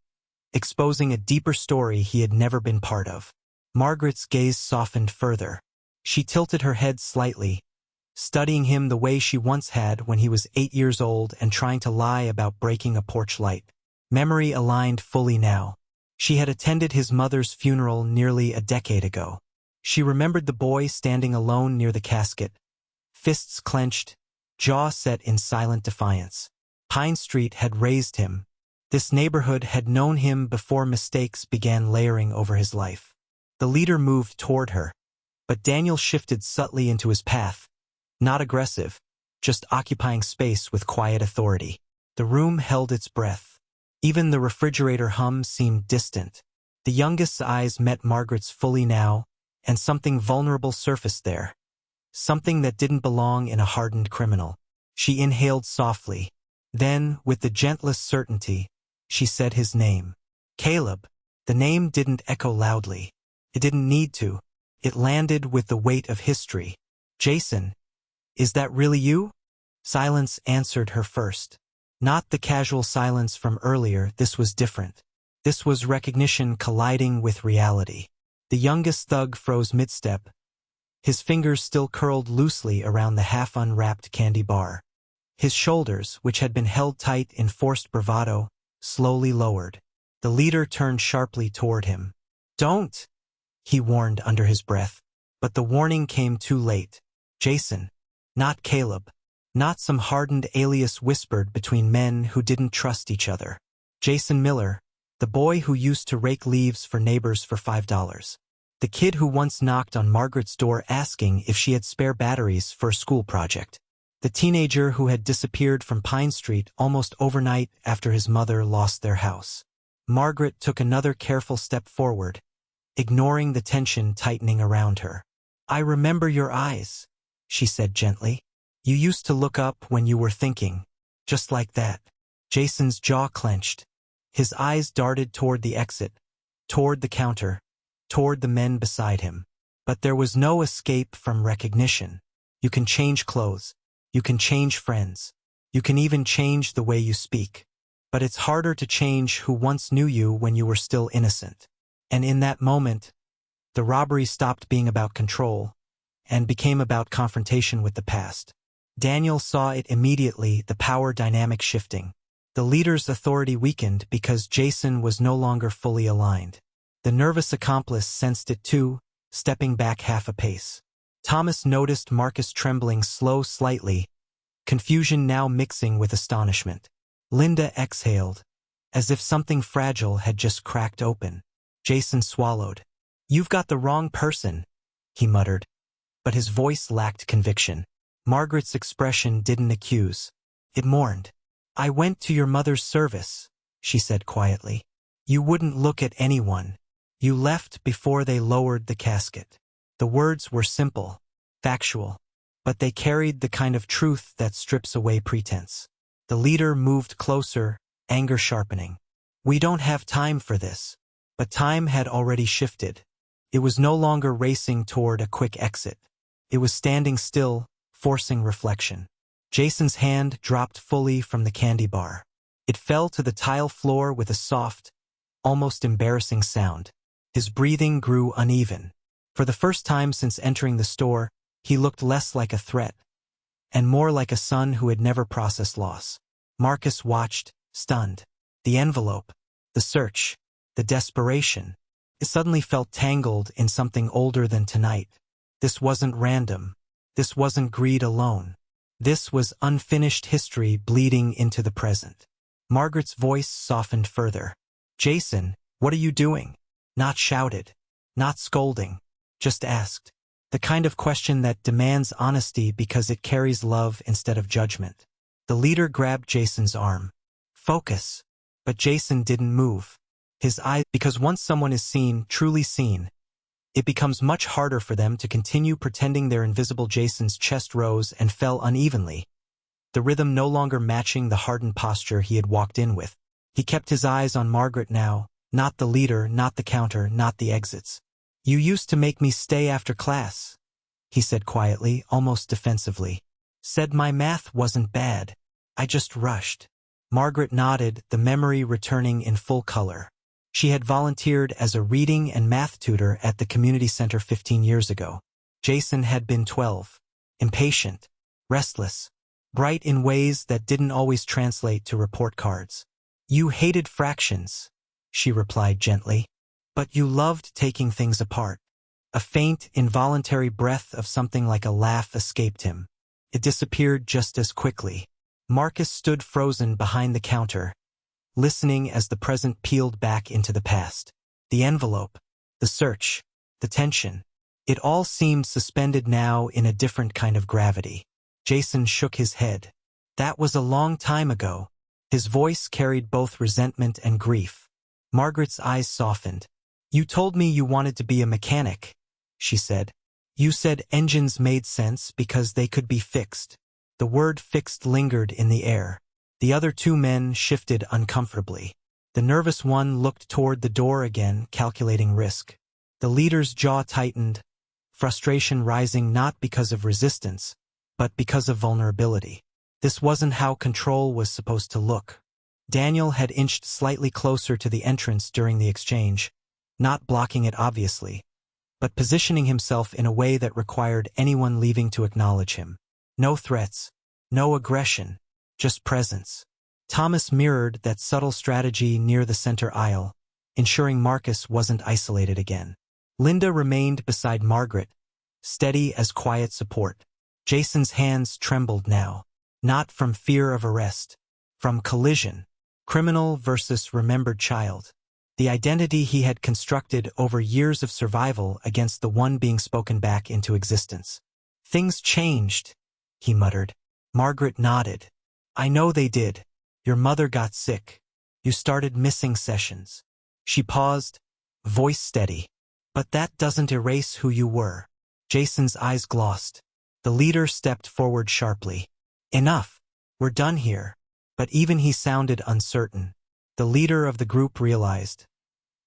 exposing a deeper story he had never been part of. Margaret's gaze softened further. She tilted her head slightly, studying him the way she once had when he was 8 years old and trying to lie about breaking a porch light. Memory aligned fully now. She had attended his mother's funeral nearly a decade ago. She remembered the boy standing alone near the casket, fists clenched, jaw set in silent defiance. Pine Street had raised him. This neighborhood had known him before mistakes began layering over his life. The leader moved toward her, but Daniel shifted subtly into his path. Not aggressive, just occupying space with quiet authority. The room held its breath. Even the refrigerator hum seemed distant. The youngest's eyes met Margaret's fully now, and something vulnerable surfaced there. Something that didn't belong in a hardened criminal. She inhaled softly. Then, with the gentlest certainty, she said his name. Caleb. The name didn't echo loudly. It didn't need to. It landed with the weight of history. "Jason, is that really you?" Silence answered her first. Not the casual silence from earlier, this was different. This was recognition colliding with reality. The youngest thug froze mid-step, his fingers still curled loosely around the half-unwrapped candy bar. His shoulders, which had been held tight in forced bravado, slowly lowered. The leader turned sharply toward him. "Don't!" he warned under his breath. But the warning came too late. Jason, not Caleb. Not some hardened alias whispered between men who didn't trust each other. Jason Miller, the boy who used to rake leaves for neighbors for $5. The kid who once knocked on Margaret's door asking if she had spare batteries for a school project. The teenager who had disappeared from Pine Street almost overnight after his mother lost their house. Margaret took another careful step forward, ignoring the tension tightening around her. "I remember your eyes," she said gently. "You used to look up when you were thinking, just like that." Jason's jaw clenched. His eyes darted toward the exit, toward the counter. toward the men beside him. But there was no escape from recognition. You can change clothes. You can change friends. You can even change the way you speak. But it's harder to change who once knew you when you were still innocent. And in that moment, the robbery stopped being about control and became about confrontation with the past. Daniel saw it immediately, the power dynamic shifting. The leader's authority weakened because Jason was no longer fully aligned. The nervous accomplice sensed it too, stepping back half a pace. Thomas noticed Marcus trembling slightly, confusion now mixing with astonishment. Linda exhaled, as if something fragile had just cracked open. Jason swallowed. "You've got the wrong person," he muttered, but his voice lacked conviction. Margaret's expression didn't accuse. It mourned. "I went to your mother's service," she said quietly. "You wouldn't look at anyone. You left before they lowered the casket." The words were simple, factual, but they carried the kind of truth that strips away pretense. The leader moved closer, anger sharpening. "We don't have time for this." But time had already shifted. It was no longer racing toward a quick exit. It was standing still, forcing reflection. Jason's hand dropped fully from the candy bar. It fell to the tile floor with a soft, almost embarrassing sound. His breathing grew uneven. For the first time since entering the store, he looked less like a threat, and more like a son who had never processed loss. Marcus watched, stunned. The envelope, the search, the desperation. It suddenly felt tangled in something older than tonight. This wasn't random. This wasn't greed alone. This was unfinished history bleeding into the present. Margaret's voice softened further. "Jason, what are you doing?" Not shouted, not scolding, just asked. The kind of question that demands honesty because it carries love instead of judgment. The leader grabbed Jason's arm. "Focus." But Jason didn't move. His eyes, because once someone is seen, truly seen, it becomes much harder for them to continue pretending they're invisible. Jason's chest rose and fell unevenly, the rhythm no longer matching the hardened posture he had walked in with. He kept his eyes on Margaret now, not the leader, not the counter, not the exits. "You used to make me stay after class," he said quietly, almost defensively. "Said my math wasn't bad. I just rushed." Margaret nodded, the memory returning in full color. She had volunteered as a reading and math tutor at the community center 15 years ago. Jason had been 12. Impatient, restless, bright in ways that didn't always translate to report cards. "You hated fractions," she replied gently. "But you loved taking things apart." A faint, involuntary breath of something like a laugh escaped him. It disappeared just as quickly. Marcus stood frozen behind the counter, listening as the present peeled back into the past. The envelope, the search, the tension. It all seemed suspended now in a different kind of gravity. Jason shook his head. "That was a long time ago." His voice carried both resentment and grief. Margaret's eyes softened. "You told me you wanted to be a mechanic," she said. "You said engines made sense because they could be fixed." The word fixed lingered in the air. The other two men shifted uncomfortably. The nervous one looked toward the door again, calculating risk. The leader's jaw tightened, frustration rising not because of resistance, but because of vulnerability. This wasn't how control was supposed to look. Daniel had inched slightly closer to the entrance during the exchange, not blocking it obviously, but positioning himself in a way that required anyone leaving to acknowledge him. No threats, no aggression, just presence. Thomas mirrored that subtle strategy near the center aisle, ensuring Marcus wasn't isolated again. Linda remained beside Margaret, steady as quiet support. Jason's hands trembled now, not from fear of arrest, from collision. Criminal versus remembered child. The identity he had constructed over years of survival against the one being spoken back into existence. "Things changed," he muttered. Margaret nodded. "I know they did. Your mother got sick. You started missing sessions." She paused, voice steady. "But that doesn't erase who you were." Jason's eyes glossed. The leader stepped forward sharply. "Enough. We're done here." But even he sounded uncertain. The leader of the group realized.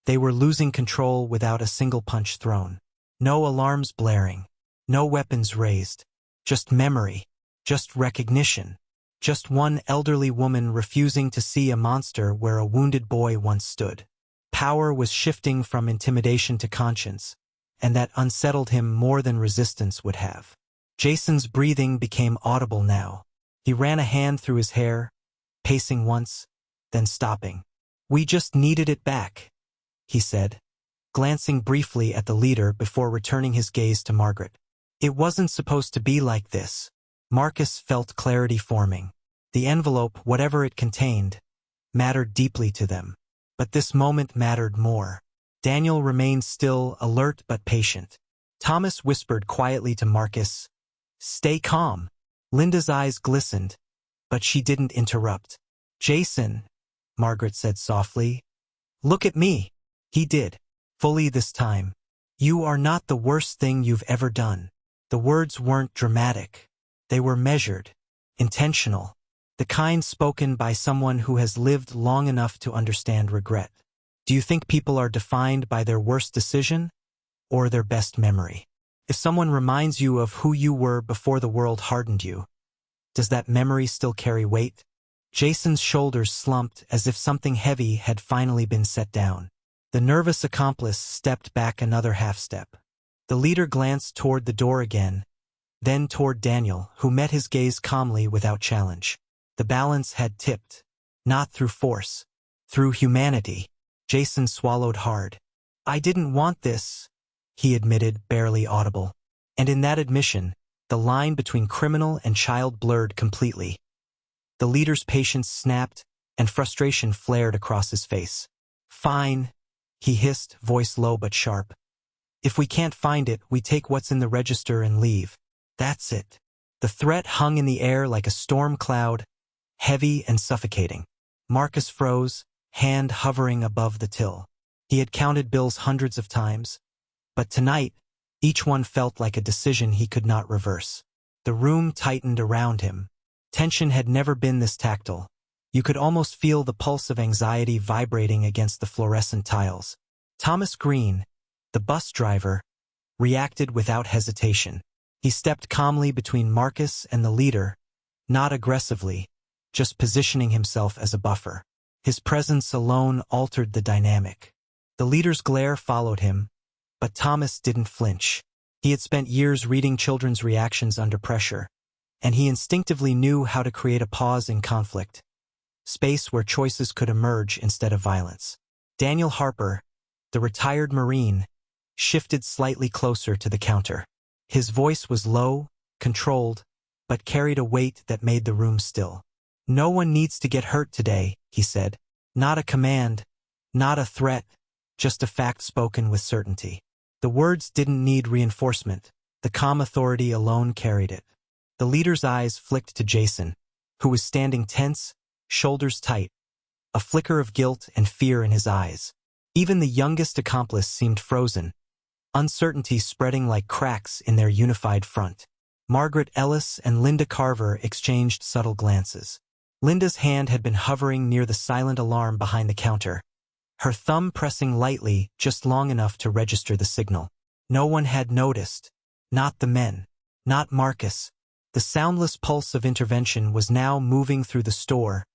They were losing control without a single punch thrown. No alarms blaring. No weapons raised. Just memory. Just recognition. Just one elderly woman refusing to see a monster where a wounded boy once stood. Power was shifting from intimidation to conscience, and that unsettled him more than resistance would have. Jason's breathing became audible now. He ran a hand through his hair, pacing once, then stopping. "We just needed it back," he said, glancing briefly at the leader before returning his gaze to Margaret. "It wasn't supposed to be like this." Marcus felt clarity forming. The envelope, whatever it contained, mattered deeply to them. But this moment mattered more. Daniel remained still, alert but patient. Thomas whispered quietly to Marcus, "Stay calm." Linda's eyes glistened, but she didn't interrupt. "Jason," Margaret said softly, "look at me." He did, fully this time. "You are not the worst thing you've ever done." The words weren't dramatic. They were measured, intentional, the kind spoken by someone who has lived long enough to understand regret. Do you think people are defined by their worst decision or their best memory? If someone reminds you of who you were before the world hardened you, does that memory still carry weight? Jason's shoulders slumped as if something heavy had finally been set down. The nervous accomplice stepped back another half step. The leader glanced toward the door again, then toward Daniel, who met his gaze calmly without challenge. The balance had tipped, not through force, through humanity. Jason swallowed hard. "I didn't want this," he admitted, barely audible. And in that admission, the line between criminal and child blurred completely. The leader's patience snapped, and frustration flared across his face. "Fine," he hissed, voice low but sharp. "If we can't find it, we take what's in the register and leave. That's it." The threat hung in the air like a storm cloud, heavy and suffocating. Marcus froze, hand hovering above the till. He had counted bills hundreds of times, but tonight, each one felt like a decision he could not reverse. The room tightened around him. Tension had never been this tactile. You could almost feel the pulse of anxiety vibrating against the fluorescent tiles. Thomas Green, the bus driver, reacted without hesitation. He stepped calmly between Marcus and the leader, not aggressively, just positioning himself as a buffer. His presence alone altered the dynamic. The leader's glare followed him, but Thomas didn't flinch. He had spent years reading children's reactions under pressure, and he instinctively knew how to create a pause in conflict, space where choices could emerge instead of violence. Daniel Harper, the retired Marine, shifted slightly closer to the counter. His voice was low, controlled, but carried a weight that made the room still. "No one needs to get hurt today," he said. Not a command, not a threat, just a fact spoken with certainty. The words didn't need reinforcement. The calm authority alone carried it. The leader's eyes flicked to Jason, who was standing tense, shoulders tight, a flicker of guilt and fear in his eyes. Even the youngest accomplice seemed frozen, uncertainty spreading like cracks in their unified front. Margaret Ellis and Linda Carver exchanged subtle glances. Linda's hand had been hovering near the silent alarm behind the counter, her thumb pressing lightly just long enough to register the signal. No one had noticed. Not the men. Not Marcus. The soundless pulse of intervention was now moving through the store,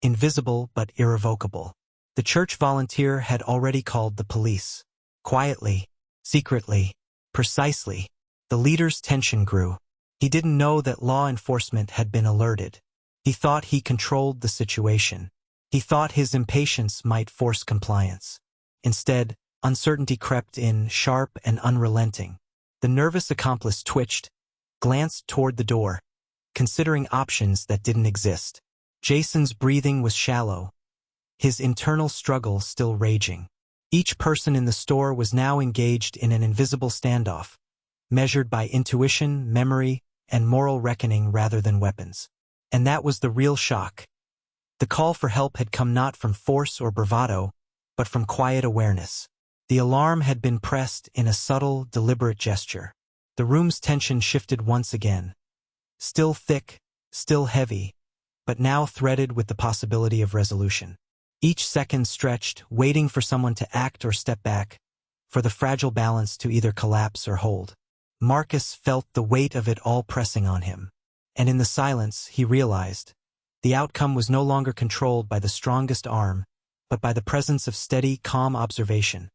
invisible but irrevocable. The church volunteer had already called the police. Quietly, secretly, precisely. The leader's tension grew. He didn't know that law enforcement had been alerted. He thought he controlled the situation. He thought his impatience might force compliance. Instead, uncertainty crept in, sharp and unrelenting. The nervous accomplice twitched, glanced toward the door, considering options that didn't exist. Jason's breathing was shallow, his internal struggle still raging. Each person in the store was now engaged in an invisible standoff, measured by intuition, memory, and moral reckoning rather than weapons. And that was the real shock. The call for help had come not from force or bravado, but from quiet awareness. The alarm had been pressed in a subtle, deliberate gesture. The room's tension shifted once again. Still thick, still heavy, but now threaded with the possibility of resolution. Each second stretched, waiting for someone to act or step back, for the fragile balance to either collapse or hold. Marcus felt the weight of it all pressing on him. And in the silence, he realized the outcome was no longer controlled by the strongest arm, but by the presence of steady, calm observation.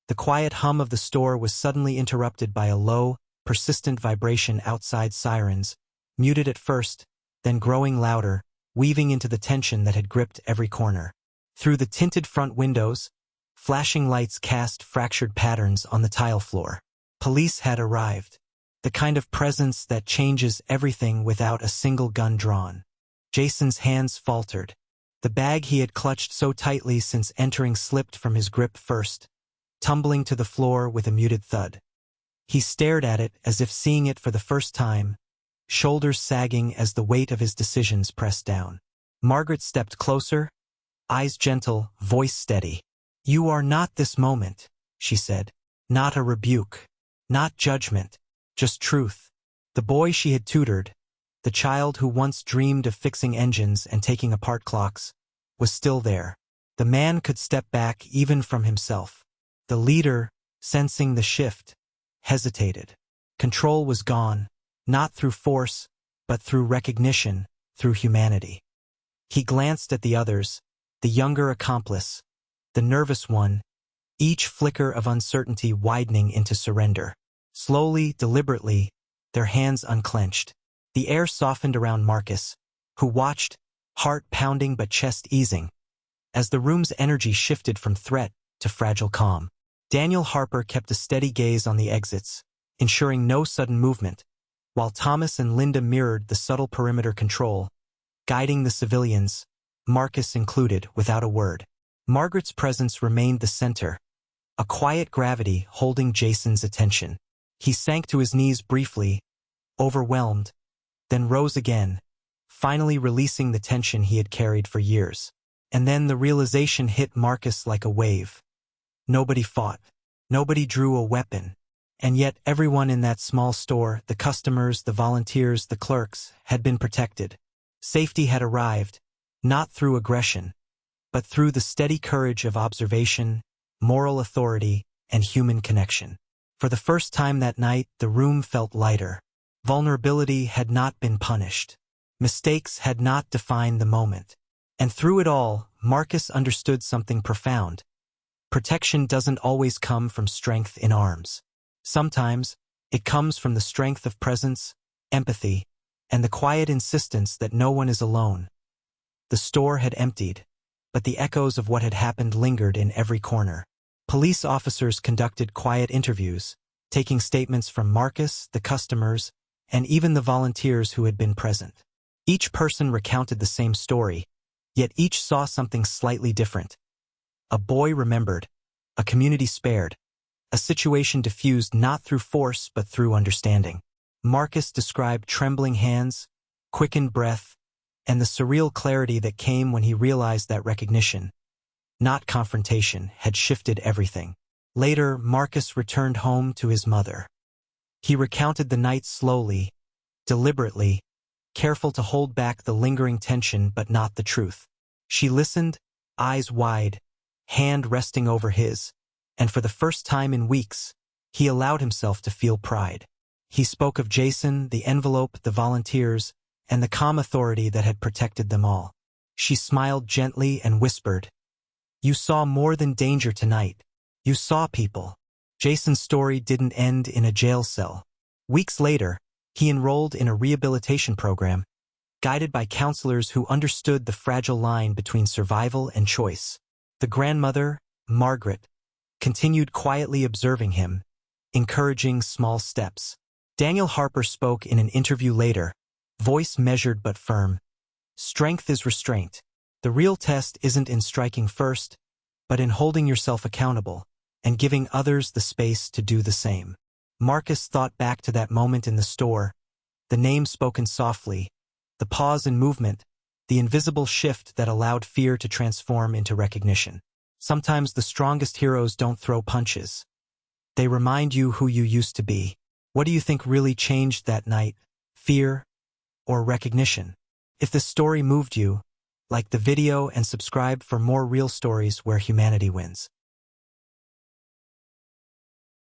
The quiet hum of the store was suddenly interrupted by a low, persistent vibration outside sirens, muted at first, then growing louder, weaving into the tension that had gripped every corner. Through the tinted front windows, flashing lights cast fractured patterns on the tile floor. Police had arrived, the kind of presence that changes everything without a single gun drawn. Jason's hands faltered. The bag he had clutched so tightly since entering slipped from his grip first, tumbling to the floor with a muted thud. He stared at it as if seeing it for the first time, shoulders sagging as the weight of his decisions pressed down. Margaret stepped closer, eyes gentle, voice steady. "You are not this moment," she said. Not a rebuke, not judgment, just truth. The boy she had tutored, the child who once dreamed of fixing engines and taking apart clocks, was still there. The man could step back even from himself. The leader, sensing the shift, hesitated. Control was gone, not through force, but through recognition, through humanity. He glanced at the others, the younger accomplice, the nervous one, each flicker of uncertainty widening into surrender. Slowly, deliberately, their hands unclenched. The air softened around Marcus, who watched, heart pounding but chest easing, as the room's energy shifted from threat to fragile calm. Daniel Harper kept a steady gaze on the exits, ensuring no sudden movement, while Thomas and Linda mirrored the subtle perimeter control, guiding the civilians, Marcus included, without a word. Margaret's presence remained the center, a quiet gravity holding Jason's attention. He sank to his knees briefly, overwhelmed, then rose again, finally releasing the tension he had carried for years. And then the realization hit Marcus like a wave. Nobody fought. Nobody drew a weapon. And yet everyone in that small store, the customers, the volunteers, the clerks, had been protected. Safety had arrived, not through aggression, but through the steady courage of observation, moral authority, and human connection. For the first time that night, the room felt lighter. Vulnerability had not been punished. Mistakes had not defined the moment. And through it all, Marcus understood something profound. Protection doesn't always come from strength in arms. Sometimes, it comes from the strength of presence, empathy, and the quiet insistence that no one is alone. The store had emptied, but the echoes of what had happened lingered in every corner. Police officers conducted quiet interviews, taking statements from Marcus, the customers, and even the volunteers who had been present. Each person recounted the same story, yet each saw something slightly different. A boy remembered, a community spared, a situation diffused not through force but through understanding. Marcus described trembling hands, quickened breath, and the surreal clarity that came when he realized that recognition, not confrontation, had shifted everything. Later, Marcus returned home to his mother. He recounted the night slowly, deliberately, careful to hold back the lingering tension but not the truth. She listened, eyes wide, hand resting over his, and for the first time in weeks, he allowed himself to feel pride. He spoke of Jason, the envelope, the volunteers, and the calm authority that had protected them all. She smiled gently and whispered, "You saw more than danger tonight. You saw people." Jason's story didn't end in a jail cell. Weeks later, he enrolled in a rehabilitation program, guided by counselors who understood the fragile line between survival and choice. The grandmother, Margaret, continued quietly observing him, encouraging small steps. Daniel Harper spoke in an interview later, voice measured but firm. "Strength is restraint. The real test isn't in striking first, but in holding yourself accountable and giving others the space to do the same." Marcus thought back to that moment in the store, the name spoken softly, the pause in movement, the invisible shift that allowed fear to transform into recognition. Sometimes the strongest heroes don't throw punches. They remind you who you used to be. What do you think really changed that night? Fear or recognition? If this story moved you, Like the video and subscribe for more real stories where humanity wins.